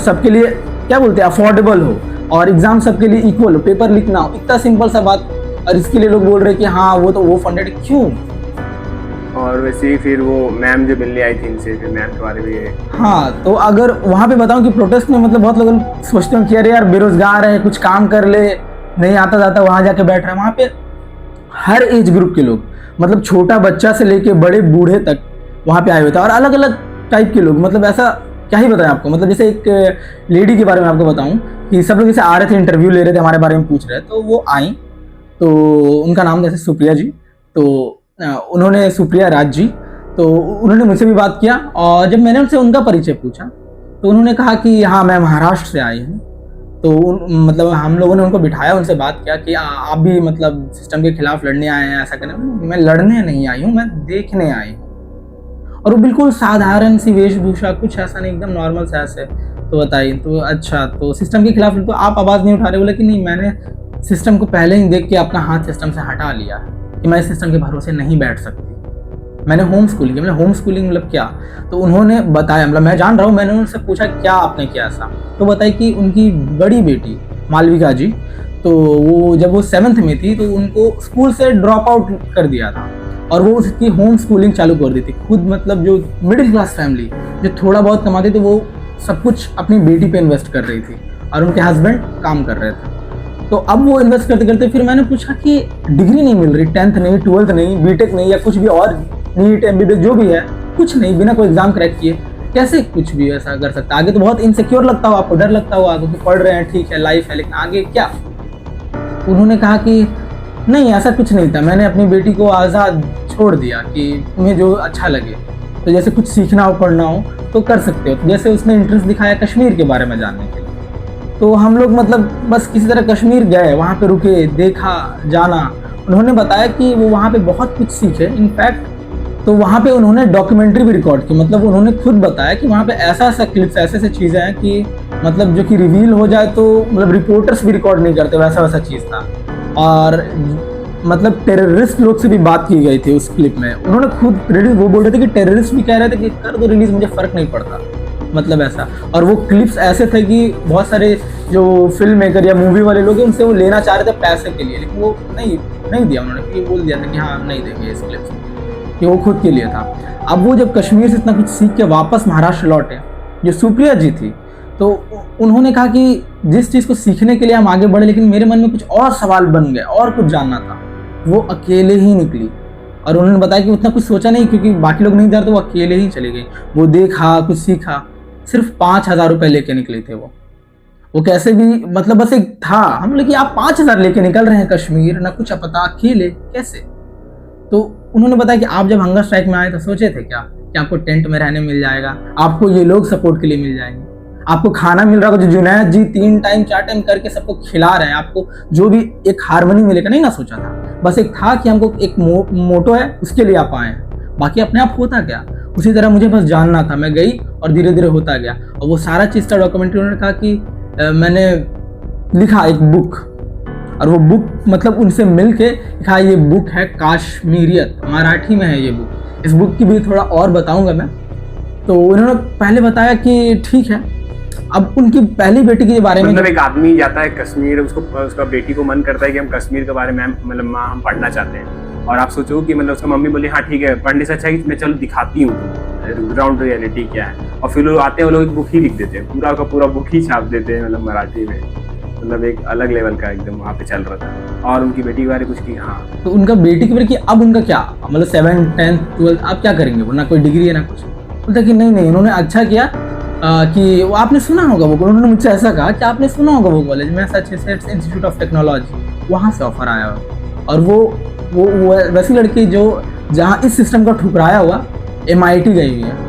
सबके लिए क्या बोलते हैं अफोर्डेबल हो, और एग्जाम सबके लिए इक्वल हो, पेपर लीक ना हो। इतना सिंपल सा बात, और इसके लिए लोग बोल रहे हैं कि हाँ वो फंडेड। क्यों? और वैसे ही फिर वो मैम जो मिलने आई थी इनसे, फिर मैम के बारे में हाँ, तो अगर वहाँ पे बताऊँ कि प्रोटेस्ट में मतलब बहुत लोग सोचते हैं कि अरे यार बेरोजगार है, कुछ काम कर ले, नहीं आता जाता वहाँ जाके बैठ रहा है। वहाँ पे हर एज ग्रुप के लोग, मतलब छोटा बच्चा से लेके बड़े बूढ़े तक वहाँ पे आए हुए थे, और अलग अलग टाइप के लोग। मतलब ऐसा क्या ही बताएं आपको। मतलब जैसे एक लेडी के बारे में आपको बताऊँ कि सब लोग जैसे आ रहे थे, इंटरव्यू ले रहे थे, हमारे बारे में पूछ रहे, तो वो आई, तो उनका नाम जैसे सुप्रिया जी, तो उन्होंने, सुप्रिया राज जी, तो उन्होंने मुझसे भी बात किया। और जब मैंने उनसे उनका परिचय पूछा तो उन्होंने कहा कि हाँ मैं महाराष्ट्र से आई हूँ। तो मतलब हम लोगों ने उनको बिठाया, उनसे बात किया कि आप भी मतलब सिस्टम के खिलाफ लड़ने आए हैं, ऐसा करने। मैं लड़ने नहीं आई हूँ, मैं देखने आई हूँ। और वो बिल्कुल साधारण सी वेशभूषा, कुछ ऐसा नहीं, एकदम नॉर्मल सा ऐसे। तो बताइए, तो अच्छा तो सिस्टम के खिलाफ तो आप आवाज़ नहीं उठा रहे? बोले कि नहीं, मैंने सिस्टम को पहले ही देख के अपना हाथ सिस्टम से हटा लिया है कि मैं इस सिस्टम के भरोसे नहीं बैठ सकती। मैंने होम स्कूलिंग, मतलब होम स्कूलिंग मतलब क्या? तो उन्होंने बताया, मतलब मैं जान रहा हूँ, मैंने उनसे पूछा क्या आपने किया ऐसा, तो बताया कि उनकी बड़ी बेटी मालविका जी, तो वो जब वो 7th में थी तो उनको स्कूल से ड्रॉप आउट कर दिया था, और वो उसकी होम स्कूलिंग चालू कर दी थी। खुद मतलब जो मिडिल क्लास फैमिली जो थोड़ा बहुत कमाती थी, वो सब कुछ अपनी बेटी पे इन्वेस्ट कर रही थी, और उनके हस्बैंड काम कर रहे थे। तो अब वो इन्वेस्ट करते करते फिर मैंने पूछा कि डिग्री नहीं मिल रही, 10th नहीं, 12th नहीं, बीटेक नहीं, या कुछ भी और, नीट एमबीबीएस जो भी है, कुछ नहीं, बिना कोई एग्जाम क्रैक किए कैसे कुछ भी ऐसा कर सकता? आगे तो बहुत इनसिक्योर लगता हो आपको, डर लगता हो आगे, पढ़ रहे हैं ठीक है, लाइफ है, लेकिन आगे क्या? उन्होंने कहा कि नहीं ऐसा कुछ नहीं था, मैंने अपनी बेटी को आज़ाद छोड़ दिया कि तुम्हें जो अच्छा लगे, तो जैसे कुछ सीखना हो पढ़ना हो तो कर सकते हो। तो जैसे उसने इंटरेस्ट दिखाया कश्मीर के बारे में जानने के लिए, तो हम लोग मतलब बस किसी तरह कश्मीर गए, वहाँ पे रुके, देखा, जाना। उन्होंने बताया कि वो वहाँ पे बहुत कुछ सीखे। इनफैक्ट तो वहाँ पे उन्होंने डॉक्यूमेंट्री भी रिकॉर्ड की, मतलब उन्होंने खुद बताया कि वहाँ पे ऐसा ऐसा क्लिप्स, ऐसे ऐसे चीज़ें हैं कि मतलब जो कि रिवील हो जाए तो मतलब रिपोर्टर्स भी रिकॉर्ड नहीं करते, वैसा वैसा चीज़ था। और मतलब टेररिस्ट लोग से भी बात की गई थी उस क्लिप में। उन्होंने खुद वो बोल रहे थे कि टेररिस्ट भी कह रहे थे कि कर दो रिलीज, मुझे फ़र्क नहीं पड़ता, मतलब ऐसा। और वो क्लिप्स ऐसे थे कि बहुत सारे जो फिल्म मेकर या मूवी वाले लोग हैं उनसे वो लेना चाह रहे थे पैसे के लिए, लेकिन वो नहीं दिया उन्होंने, कि बोल दिया था कि हाँ नहीं देंगे इस क्लिप्स, कि वो खुद के लिए था। अब वो जब कश्मीर से इतना कुछ सीख के वापस महाराष्ट्र लौटे, जो सुप्रिया जी थी, तो उन्होंने कहा कि जिस चीज़ को सीखने के लिए हम आगे बढ़े, लेकिन मेरे मन में कुछ और सवाल बन गए और कुछ जानना था, वो अकेले ही निकली। और उन्होंने बताया कि उतना कुछ सोचा नहीं, क्योंकि बाकी लोग नहीं जा रहे, तो वो अकेले ही चली गई। वो देखा, कुछ सीखा, सिर्फ 5,000 रुपये लेके निकले थे वो कैसे भी, मतलब बस एक था, हम बोले कि आप 5,000 लेके निकल रहे हैं कश्मीर, ना कुछ पता, अकेले कैसे? तो उन्होंने बताया कि आप जब हंगर स्ट्राइक में आए तो सोचे थे क्या कि आपको टेंट में रहने मिल जाएगा, आपको ये लोग सपोर्ट के लिए मिल जाएंगे, आपको खाना मिल रहा होगा, जो जुनैद जी 3 टाइम 4 टाइम करके सबको खिला रहे हैं, आपको जो भी एक हार्मनी मिलेगा, नहीं ना सोचा था। बस एक था कि हमको एक मोटो है, उसके लिए आप आए, बाकी अपने आप होता क्या। उसी तरह मुझे बस जानना था, मैं गई और धीरे धीरे होता गया। और वो सारा चीज़ था डॉक्यूमेंट्री। उन्होंने कहा कि मैंने लिखा एक बुक, और वो बुक मतलब उनसे मिल के लिखा, ये बुक है काश्मीरियत, मराठी में है ये बुक। इस बुक की भी थोड़ा और बताऊंगा मैं। तो उन्होंने पहले बताया कि ठीक है। अब उनकी पहली बेटी के बारे में, मतलब एक आदमी जाता है कश्मीर, उसका बेटी को मन करता है कि हम कश्मीर के बारे में मतलब हम पढ़ना चाहते हैं, और आप सोचो कि मतलब उसका मम्मी बोली हाँ ठीक है, पढ़ने से अच्छा है कि मैं चलो दिखाती हूँ ग्राउंड रियलिटी क्या है। और फिर लोग आते हैं, वो लोग एक बुक ही लिख देते हैं, पूरा का पूरा बुक ही छाप देते हैं, मतलब मराठी में। मतलब एक अलग लेवल का एकदम वहाँ पे चल रहा था। और उनकी बेटी के बारे में कुछ की, हाँ तो उनका बेटी के बारे की अब उनका क्या, मतलब 7th 10th 12th आप क्या करेंगे, वो ना कोई डिग्री है ना कुछ। बोलता कि नहीं उन्होंने अच्छा किया कि वो आपने सुना होगा वो, उन्होंने मुझसे ऐसा कहा कि आपने सुना होगा वो कॉलेज में मैसाचुसेट्स इंस्टीट्यूट ऑफ टेक्नोलॉजी, वहाँ से ऑफर आया हुआ। और वो वैसी लड़की जो जहाँ इस सिस्टम का ठुकराया हुआ MIT गई हुई है।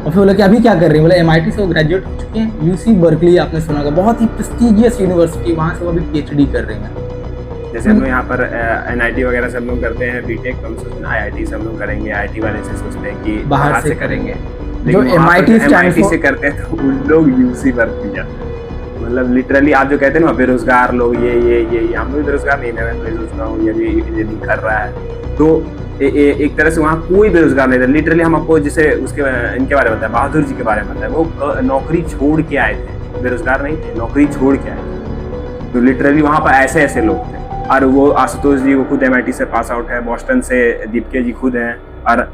और फिर बोला कि अभी क्या कर रही है, बोला MIT से वो ग्रेजुएट हो चुके हैं। UC बर्कली आपने सुना होगा, बहुत ही प्रेस्टिजियस यूनिवर्सिटी, वहाँ से वो अभी PhD कर रही हैं। जैसे हम लोग यहाँ पर NIT वगैरह से हम लोग करते हैं बीटेक, हम सोचते हैं IIT से हम लोग करेंगे, IIT वाले से सोचते हैं कि बाहर से करेंगे। जो MIT से करते हैं तो उन लोग UC बर्कली जाते हैं। मतलब लिटरली आप जो कहते हैं ना बेरोजगार लोग, ये हम लोग बेरोजगार नहीं है, मैं बेरोजगार हूँ, ये इंजीनियरिंग कर रहा है। तो एक तरह से वहाँ कोई बेरोजगार नहीं था। लिटरली हम आपको जैसे उसके इनके बारे में बताया, बहादुर जी के बारे में बताया, वो नौकरी छोड़ के आए थे, बेरोजगार नहीं थे, नौकरी छोड़ के आए थे। तो लिटरली वहाँ पर ऐसे लोग थे। और वो आशुतोष जी वो खुद MIT से पास आउट है, बॉस्टन से दीपके जी खुद हैं, और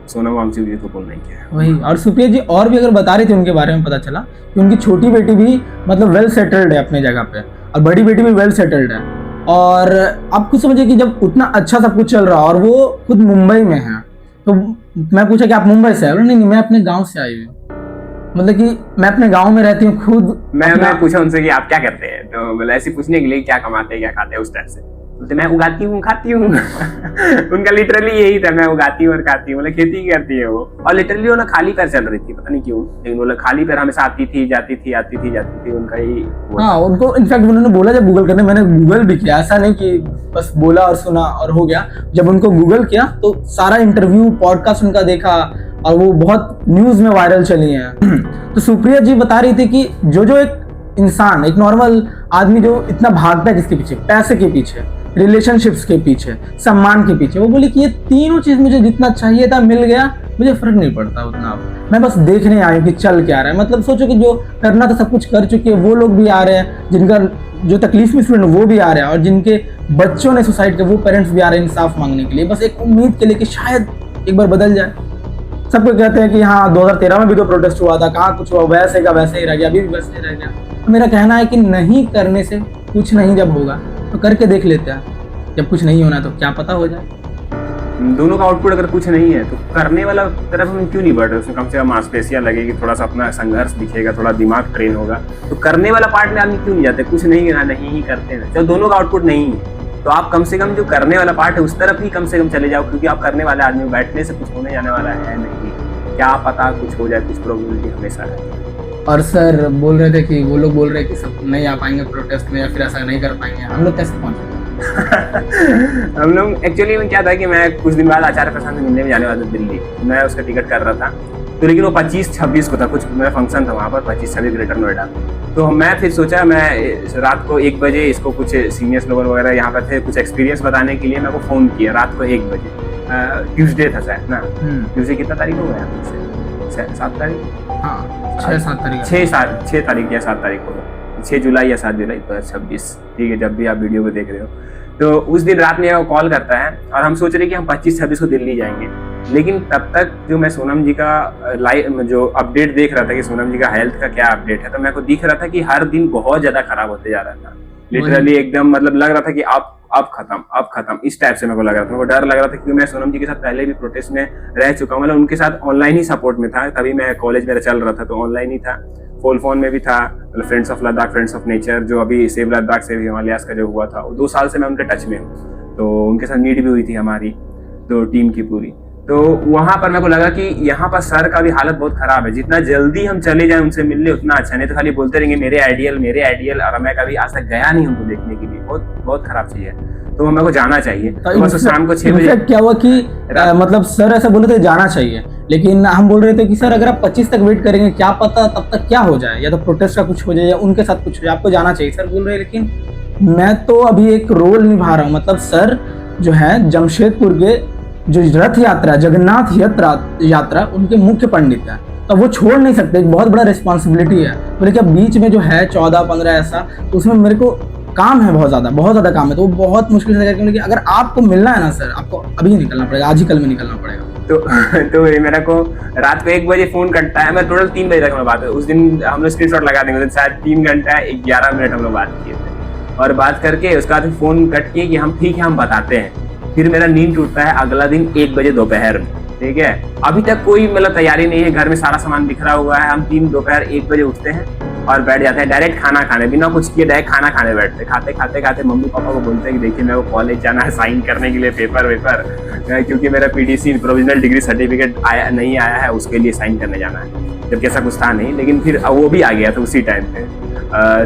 सोनम वांगचुक जी तो बोल नहीं किया वही। और सुप्रिया जी और भी अगर बता रही थी उनके बारे में, पता चला कि उनकी छोटी बेटी भी मतलब वेल सेटल्ड है अपने जगह पे, और बड़ी बेटी भी वेल सेटल्ड है। और आप खुद समझिए कि जब उतना अच्छा सब कुछ चल रहा और वो खुद मुंबई में है, तो मैं पूछा कि आप मुंबई से आए? नहीं मैं अपने गाँव से आई हूँ, मतलब कि मैं अपने गांव में रहती हूँ खुद। मैं पूछा उनसे कि आप क्या करते हैं, तो मतलब ऐसे पूछने के लिए क्या कमाते हैं क्या खाते हैं उस टाइप से, बोलते मैं उगाती हूँ खाती हूँ। उनका लिटरली यही था, मैं उगाती हूँ और खाती हूँ, मतलब खेती करती है वो। और लिटरली वो ना खाली पैर चल रही थी, पता नहीं क्यों, लेकिन वो खाली पैर हमेशा आती थी जाती थी, उनका ही। हाँ उनको इनफैक्ट उन्होंने बोला जब गूगल करने, मैंने गूगल भी किया, ऐसा नहीं कि बस बोला और सुना और हो गया। जब उनको गूगल किया तो सारा इंटरव्यू पॉडकास्ट उनका देखा, और वो बहुत न्यूज में वायरल चली हैं। तो सुप्रिया जी बता रही थी कि जो एक इंसान, एक नॉर्मल आदमी जो इतना भागता है किसके पीछे, पैसे के पीछे, रिलेशनशिप्स के पीछे, सम्मान के पीछे, वो बोली कि ये तीनों चीज मुझे जितना चाहिए था मिल गया, मुझे फर्क नहीं पड़ता उतना, मैं बस देखने आई हूँ कि चल क्या रहा है। मतलब सोचो कि जो करना था सब कुछ कर चुके हैं, वो लोग भी आ रहे हैं, जिनका जो तकलीफ में स्टूडेंट वो भी आ रहे हैं, और जिनके बच्चों ने सुसाइड किया वो पेरेंट्स भी आ रहे हैं इंसाफ मांगने के लिए, बस एक उम्मीद के लिए कि शायद एक बार बदल जाए। सबको कहते हैं कि हाँ 2013 में भी तो प्रोटेस्ट हुआ था, कहाँ कुछ हुआ, वैसे का वैसे ही रह गया, अभी भी वैसे ही रह गया। तो मेरा कहना है कि नहीं करने से कुछ नहीं जब होगा तो करके देख लेते हैं, जब कुछ नहीं होना तो क्या पता हो जाए। दोनों का आउटपुट अगर कुछ नहीं है तो करने वाला तरफ हम क्यों नहीं बढ़ रहे, उसमें कम से कम मांसपेशियां लगेगी, थोड़ा सा अपना संघर्ष दिखेगा, थोड़ा दिमाग ट्रेन होगा, तो करने वाला पार्ट में आदमी क्यों नहीं जाते, कुछ नहीं ही करते हैं। जब दोनों का आउटपुट नहीं है तो आप कम से कम जो करने वाला पार्ट है उस तरफ ही कम से कम चले जाओ, क्योंकि आप करने वाले आदमी बैठने से कुछ होने जाने वाला है नहीं, क्या पता कुछ हो जाए, कुछ प्रोबेबिलिटी हमेशा रहती है। और सर बोल रहे थे कि वो लोग बोल रहे हैं कि सब नहीं आ पाएंगे प्रोटेस्ट में, या फिर ऐसा नहीं कर पाएंगे, हम लोग कैसे पहुंचे? हम लोग एक्चुअली में क्या था कि मैं कुछ दिन बाद आचार्य प्रसाद से मिलने में जाने वाला था दिल्ली, मैं उसका टिकट कर रहा था, तो लेकिन वो 25-26 को था, कुछ मेरा फंक्शन था वहाँ पर 25-26 ग्रेटर नोएडा। तो मैं फिर सोचा मैं रात को 1 बजे इसको कुछ सीनियर्स लोग वगैरह यहाँ पर थे, कुछ एक्सपीरियंस बताने के लिए मैं को फ़ोन किया रात को 1 बजे। ट्यूसडे था शायद ना, ट्यूसडे कितना तारीख हो गया, 7 तारीख, हाँ 6-7 तारीख, 6 तारीख या 7 तारीख को, 6 जुलाई या 7 जुलाई 2026, ठीक है, जब भी आप वीडियो को देख रहे हो। तो उस दिन रात में वो कॉल करता है और हम सोच रहे कि हम 25-26 को दिल्ली जाएंगे, लेकिन तब तक जो मैं सोनम जी का लाइव जो अपडेट देख रहा था कि सोनम जी का हेल्थ का क्या अपडेट है, तो मेरे को दिख रहा था कि हर दिन बहुत ज्यादा खराब होते जा रहा था, लिटरली एकदम मतलब लग रहा था कि अब खत्म इस टाइप से मेरे को लग रहा था। मेरे को डर लग रहा था क्योंकि मैं सोनम जी के साथ पहले भी प्रोटेस्ट में रह चुका हूँ, मतलब उनके साथ ऑनलाइन ही सपोर्ट में था, तभी मैं कॉलेज मेरा चल रहा था तो ऑनलाइन ही था, फोन में भी था, मतलब friends of Ladakh, friends of nature जो अभी सेव लद्दाख सेव हिमालयास का जो हुआ था, 2 साल से मैं उनके टच में हूँ, तो उनके साथ मीट भी हुई थी हमारी तो टीम की पूरी। तो वहां पर मेरे को लगा कि यहाँ पर सर का भी हालत बहुत खराब है, जितना जल्दी हम चले जाएं उनसे मिलने उतना अच्छा, नहीं तो खाली बोलते रहेंगे मेरे आइडियल, और मैं कभी आज तक गया नहीं उनको देखने के लिए, बहुत खराब चीज है, तो मेरे को जाना चाहिए। तो बस शाम को 6 बजे क्या हुआ कि मतलब सर ऐसा बोले थे जाना चाहिए, लेकिन हम बोल रहे थे कि सर अगर आप 25 तक वेट करेंगे क्या पता तब तक क्या हो जाए, या तो प्रोटेस्ट का कुछ हो जाए या उनके साथ कुछ हो जाए, आपको जाना चाहिए। सर बोल रहे हैं लेकिन मैं तो अभी एक रोल निभा रहा हूँ, मतलब सर जो है जमशेदपुर के जो रथ यात्रा, जगन्नाथ यात्रा उनके मुख्य पंडित है, तो वो छोड़ नहीं सकते, एक बहुत बड़ा रिस्पॉन्सिबिलिटी है। बोले क्या बीच में जो है 14-15 ऐसा, तो उसमें मेरे को काम है बहुत ज़्यादा काम है, तो वो बहुत मुश्किल से करके, लेकिन अगर आपको मिलना है ना सर, आपको अभी निकलना पड़ेगा, आज ही कल में निकलना पड़ेगा। तो ये मेरे को रात को 1 बजे फोन करता है, मैं टोटल 3 बजे तक मैं बात, उस दिन हम लोग स्क्रीनशॉट लगा देंगे, शायद 3 घंटा 11 मिनट हम लोग बात किए थे, और बात करके उसके बाद फोन कट किए कि हम ठीक है हम बताते हैं। फिर मेरा नींद टूटता है अगला दिन 1 बजे दोपहर में, ठीक है। अभी तक कोई मतलब तैयारी नहीं है, घर में सारा सामान बिखरा हुआ है, हम 3 दोपहर 1 बजे उठते हैं और बैठ जाते हैं डायरेक्ट खाना खाने, बिना कुछ किए डायरेक्ट खाना खाने बैठते, खाते मम्मी पापा को बोलते हैं कि देखिए मेरे को कॉलेज जाना है साइन करने के लिए पेपर वेपर, क्योंकि मेरा पीडीसी प्रोविजनल डिग्री सर्टिफिकेट नहीं आया है, उसके लिए साइन करने जाना है, जबकि ऐसा कुछ था नहीं, लेकिन फिर वो भी आ गया था उसी टाइम पे।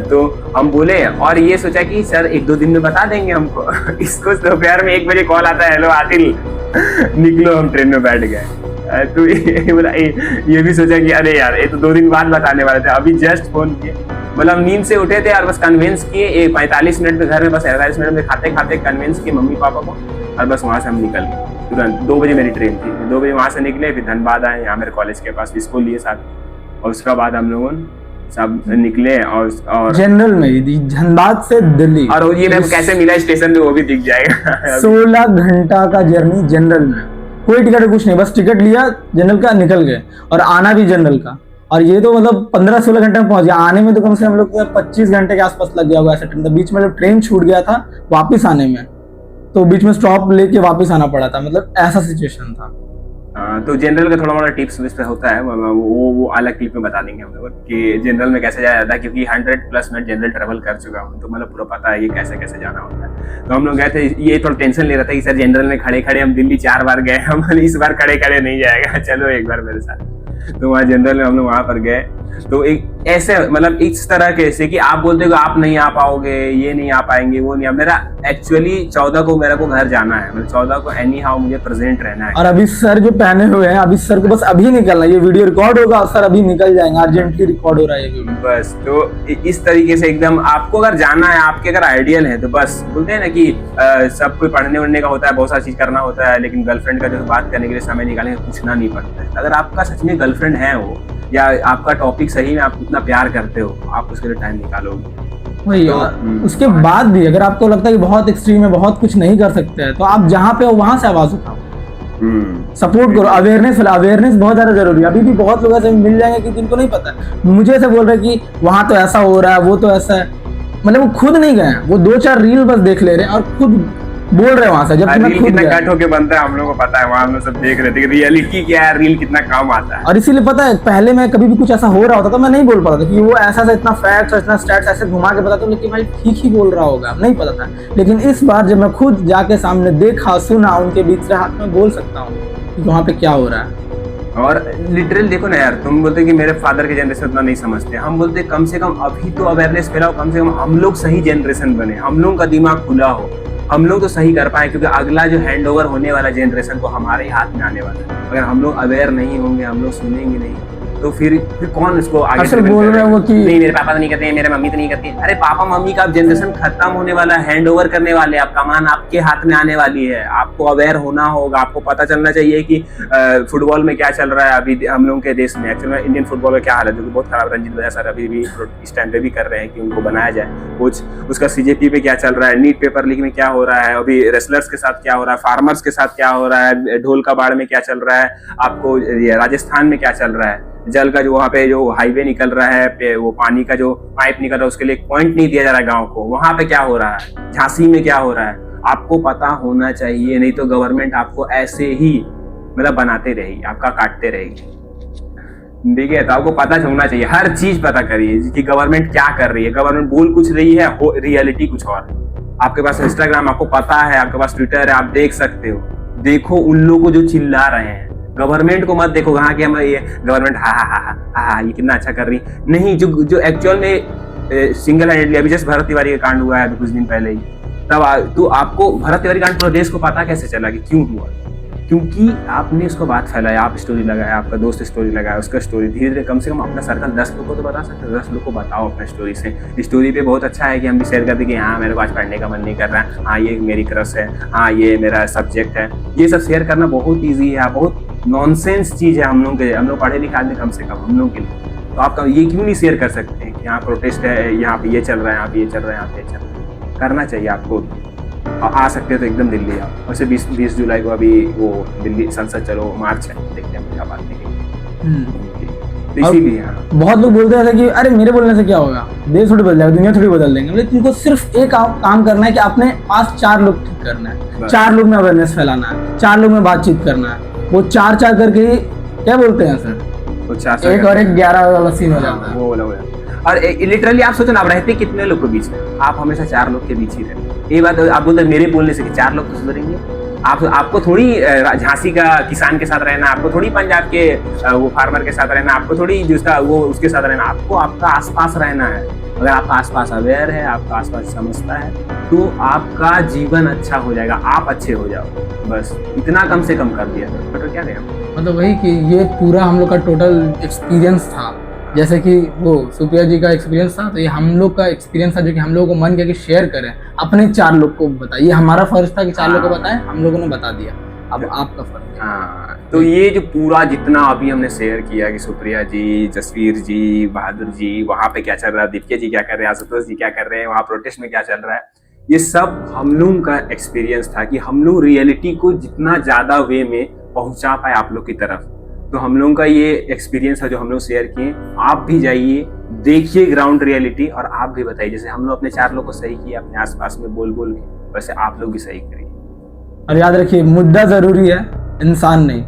तो हम बोले और ये सोचा कि सर 1-2 दिन में बता देंगे हमको। इसको दोपहर में 1 बजे कॉल आता है, हेलो आदिल निकलो, हम ट्रेन में बैठ गए। तो ये भी सोचा कि अरे यार ये तो 2 दिन बाद बताने वाले थे, अभी जस्ट फोन किए, मतलब नींद से उठे थे और बस कन्विंस किए 45 मिनट में घर में, बस 45 मिनट में खाते खाते कन्विंस किए मम्मी पापा को, और बस वहाँ से हम निकल गए तुरंत। 2 बजे मेरी ट्रेन थी, 2 बजे वहाँ से निकले, फिर धनबाद आए यहाँ मेरे कॉलेज के पास, इसको लिए साथ, और उसके बाद हम लोगों सब निकले और जनरल में धनबाद से दिल्ली, और ये मेरे को कैसे मिला स्टेशन पे वो भी दिख जाएगा। 16 घंटा का जर्नी जनरल में, कोई टिकट कुछ नहीं, बस टिकट लिया जनरल का, निकल गए, और आना भी जनरल का। और ये तो मतलब 15-16 घंटे में पहुंच गया, आने में तो कम से कम हम लोग 25 घंटे के आसपास लग गया होगा ऐसा टाइम। बीच में जब ट्रेन छूट गया था वापस आने में, तो बीच में स्टॉप लेके वापस आना पड़ा था, मतलब ऐसा सिचुएशन था। तो जनरल का थोड़ा मोड़ा टिप्स विस पे होता है, वो अलग क्लिप में बता देंगे हम लोग कि जनरल में कैसे जाया जाता है, क्योंकि 100+ मैं जनरल ट्रेवल कर चुका हूँ, तो मतलब पूरा पता है ये कैसे कैसे जाना होता है। तो हम लोग गए थे, ये थोड़ा टेंशन ले रहा था कि सर जनरल में खड़े खड़े हम दिल्ली 4 बार गए, हम इस बार खड़े खड़े नहीं जाएगा, चलो एक बार मेरे साथ। तो वहाँ जनरल में हम लोग वहाँ पर गए, तो एक ऐसे मतलब इस तरह के ऐसे कि आप बोलते हो आप नहीं आ पाओगे, ये नहीं आ पाएंगे, वो नहीं, मेरा एक्चुअली 14 को मेरे को घर जाना है, मतलब 14 को एनी हाउ मुझे प्रेजेंट रहना है। और अभी सर जो पहने हुए हैं, अभी सर को बस अभी निकलना है, ये वीडियो रिकॉर्ड होगा और सर अभी निकल जाएंगे, अर्जेंटली रिकॉर्ड हो रहा है ये वीडियो। बस तो इस तरीके से एकदम आपको अगर जाना है, आपके अगर आइडियल है, तो बस बोलते हैं ना कि सब कोई पढ़ने उड़ने का होता है, बहुत सारी चीज करना होता है, लेकिन गर्लफ्रेंड का जो बात करने के लिए समय निकालेंगे पूछना नहीं पड़ता है। अगर आपका सच में गर्लफ्रेंड है वो, या आपका टॉपिक सही में आप उतना प्यार करते हो, आप उसके लिए टाइम निकालोगे। वही, और उसके बाद भी अगर आपको लगता है कि बहुत एक्सट्रीम है, बहुत कुछ नहीं कर सकते हैं, तो आप जहाँ पे हो वहां से आवाज उठाओ, सपोर्ट करो, अवेयरनेस बहुत ज्यादा जरूरी है। अभी भी बहुत लोग ऐसे मिल जाएंगे कि जिनको नहीं पता है, मुझे ऐसे बोल रहे हैं कि वहां तो ऐसा हो रहा है, वो तो ऐसा है, मतलब वो खुद नहीं गए, वो 2-4 रील बस देख ले रहे हैं और खुद बोल रहे हैं वहां से, जब रील कितना कट होके बनता है हम लोगों को पता है, वहां हम लोग सब देख रहे थे कि रियलिटी क्या है, रील कितना काम आता है। और इसीलिए पता है, पहले मैं कभी भी कुछ ऐसा हो रहा होता तो मैं नहीं बोल पाता था कि वो ऐसा इतना फैक्ट्स और इतना स्टैट्स ऐसे घुमा के बताता हूँ, लेकिन भाई ठीक ही बोल रहा होगा, नहीं पता था। लेकिन इस बार जब मैं खुद जाके सामने देखा, सुना, उनके बीच से हाथ में बोल सकता हूँ कि वहाँ पे क्या हो रहा है। और लिटरल देखो ना यार, तुम बोलते कि मेरे फादर के जनरेशन उतना नहीं समझते, हम बोलते कम से कम अभी तो अवेयरनेस फैलाओ, कम से कम हम लोग सही जनरेशन बने, हम लोगों का दिमाग खुला हो, हम लोग तो सही कर पाए, क्योंकि अगला जो हैंड ओवर होने वाला जनरेशन को हमारे ही हाथ में आने वाला है। अगर हम लोग अवेयर नहीं होंगे, हम लोग सुनेंगे नहीं, तो फिर कौन इसको आगे बोल रहे हैं वो कि नहीं मेरे पापा तो नहीं करते हैं, मेरे मम्मी तो नहीं करती है। अरे पापा मम्मी का अब जनरेशन खत्म होने वाला है, हैंड ओवर करने वाले, आप कमान आपके हाथ में आने वाली है, आपको अवेयर होना होगा, आपको पता चलना चाहिए कि फुटबॉल में क्या चल रहा है अभी हम लोगों के देश में, एक्चुअली इंडियन फुटबॉल का क्या हाल है, जो कि बहुत खराब। रंजीत भैया सर अभी भी इस टाइम पे भी कर रहे हैं कि उनको बनाया जाए कुछ, उसका CJP पे क्या चल रहा है, नीट पेपर लीक में क्या हो रहा है, अभी रेसलर्स के साथ क्या हो रहा है, फार्मर्स के साथ क्या हो रहा है, ढोल का बाढ़ में क्या चल रहा है, आपको राजस्थान में क्या चल रहा है, जल का जो वहाँ पे जो हाईवे निकल रहा है, वो पानी का जो पाइप निकल रहा है, उसके लिए एक पॉइंट नहीं दिया जा रहा है गाँव को, वहाँ पे क्या हो रहा है, झांसी में क्या हो रहा है, आपको पता होना चाहिए, नहीं तो गवर्नमेंट आपको ऐसे ही मतलब बनाते रहेगी, आपका काटते रहेगी। ठीक है, तो आपको पता होना चाहिए, हर चीज पता करिए कि गवर्नमेंट क्या कर रही है, गवर्नमेंट बोल कुछ रही है, रियलिटी कुछ और। आपके पास इंस्टाग्राम आपको पता है, आपके पास ट्विटर है, आप देख सकते हो, देखो उन लोगों को जो चिल्ला रहे हैं, गवर्नमेंट को मत देखो कहाँ कि हम ये गवर्नमेंट हा ये कितना अच्छा कर रही नहीं, जो एक्चुअल में सिंगल हैंडेडली अभी जस्ट भरत तिवारी का कांड हुआ है कुछ दिन पहले ही, तब तो आपको भरत तिवारी कांड पूरे देश को पता कैसे चला कि क्यों हुआ, क्योंकि आपने उसको बात फैलाया, आप स्टोरी लगाया, आपका दोस्त स्टोरी लगाया, उसका स्टोरी धीरे धीरे कम से कम अपना सर्कल 10 लोगों को तो बता सकते हो, 10 लोगों को बताओ अपना स्टोरी से। स्टोरी पे बहुत अच्छा है कि हम भी शेयर कर दें कि हाँ मेरे को आज पढ़ने का मन नहीं कर रहा है, हाँ ये मेरी क्रश है, हाँ ये मेरा सब्जेक्ट है, ये सब शेयर करना बहुत ईजी है, बहुत नॉनसेंस चीज़ है हम लोग पढ़े लिखे आदमी कम से कम हम लोग के लिए। तो आप ये क्यों नहीं शेयर कर सकते हैं कि यहाँ प्रोटेस्ट है, यहाँ पे ये चल रहा है, यहाँ पे ये चल रहा है, यहाँ पे ये चल रहा है। करना चाहिए आपको। आ सकते हो तो एकदम दिल्ली आओ। वैसे 20 जुलाई को अभी वो दिल्ली संसद चलो मार्च है, देखते हैं क्या बात नहीं। तो इसीलिए बहुत लोग बोलते हैं कि अरे मेरे बोलने से क्या होगा, देश थोड़ी बदल जाएगा, दुनिया थोड़ी बदल देंगे। मतलब तुमको सिर्फ एक काम करना है कि अपने पास 4 लोग ठीक करना है, 4 लोग में अवेयरनेस फैलाना है, 4 लोग में बातचीत करना है। वो 4 करके ही क्या बोलते हैं सर, वो 4 एक और एक 11 वाला सीन हो जाता है। वो और लिटरली आप सोचो ना, आप रहते कितने लोग के बीच में, आप हमेशा 4 लोग के बीच ही रहते। ये बात आप बोलते मेरे बोलने से कि 4 लोग तो सुधरेंगे। आपको थोड़ी झांसी का किसान के साथ रहना, आपको थोड़ी पंजाब के वो फार्मर के साथ रहना, आपको थोड़ी जिसका वो उसके साथ रहना, आपको आपका आसपास रहना है। अगर आपका आसपास अवेयर है, आपका आसपास समझता है, तो आपका जीवन अच्छा हो जाएगा, आप अच्छे हो जाओ। बस इतना कम से कम कर दिया तो क्या करें। मतलब वही कि ये पूरा हम लोग का टोटल एक्सपीरियंस था। जैसे कि वो सुप्रिया जी का एक्सपीरियंस था, तो ये हम लोग का एक्सपीरियंस था जो कि हम लोगों को मन किया कि शेयर करें, अपने 4 लोग को बताइए। हमारा फर्ज था कि 4 लोग को बताएं, हम लोगों ने बता दिया, अब आपका फर्ज है। हाँ, तो ये जो पूरा जितना अभी हमने शेयर किया कि सुप्रिया जी, जसवीर जी, बहादुर जी वहाँ पे क्या चल रहा है, दिव्या जी क्या कर रहे हैं, आशुतोष जी क्या कर रहे हैं, वहाँ प्रोटेस्ट में क्या चल रहा है, ये सब हम लोगों का एक्सपीरियंस था कि हम लोग रियलिटी को जितना ज्यादा वे में पहुंचा पाए आप लोग की तरफ। तो हम लोगों का ये एक्सपीरियंस है जो हम लोग शेयर किए। आप भी जाइए, देखिए ग्राउंड रियलिटी, और आप भी बताइए। जैसे हम लोग अपने 4 लोग को सही किया अपने आसपास में बोल के, वैसे आप लोग भी सही करिए। और याद रखिए, मुद्दा जरूरी है, इंसान नहीं।